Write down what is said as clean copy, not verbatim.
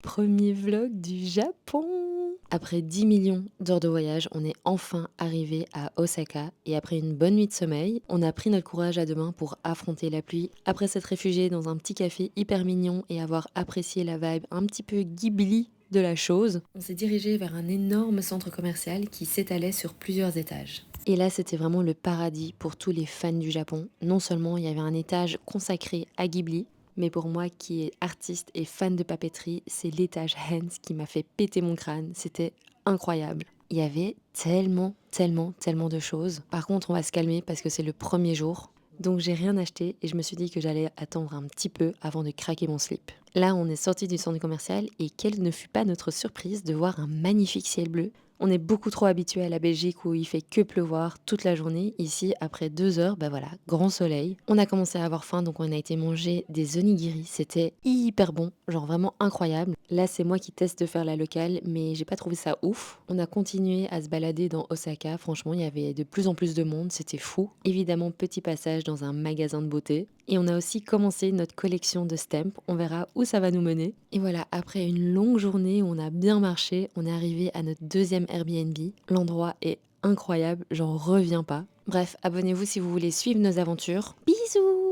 Premier vlog du Japon! Après 10 millions d'heures de voyage, on est enfin arrivé à Osaka et après une bonne nuit de sommeil, on a pris notre courage à deux mains pour affronter la pluie. Après s'être réfugié dans un petit café hyper mignon et avoir apprécié la vibe un petit peu Ghibli de la chose, on s'est dirigé vers un énorme centre commercial qui s'étalait sur plusieurs étages. Et là, c'était vraiment le paradis pour tous les fans du Japon. Non seulement il y avait un étage consacré à Ghibli, mais pour moi qui est artiste et fan de papeterie, c'est l'étage Hans qui m'a fait péter mon crâne. C'était incroyable. Il y avait tellement de choses. Par contre, on va se calmer parce que c'est le premier jour. Donc j'ai rien acheté et je me suis dit que j'allais attendre un petit peu avant de craquer mon slip. Là, on est sorti du centre commercial et quelle ne fut pas notre surprise de voir un magnifique ciel bleu. On est beaucoup trop habitué à la Belgique où il fait que pleuvoir toute la journée. Ici, après 2 heures, bah voilà, grand soleil. On a commencé à avoir faim, donc on a été manger des onigiri. C'était hyper bon, genre vraiment incroyable. Là, c'est moi qui teste de faire la locale, mais j'ai pas trouvé ça ouf. On a continué à se balader dans Osaka. Franchement, il y avait de plus en plus de monde, c'était fou. Évidemment, petit passage dans un magasin de beauté. Et on a aussi commencé notre collection de stamps. On verra où ça va nous mener. Et voilà, après une longue journée où on a bien marché, on est arrivé à notre deuxième Airbnb. L'endroit est incroyable, j'en reviens pas. Bref, abonnez-vous si vous voulez suivre nos aventures. Bisous!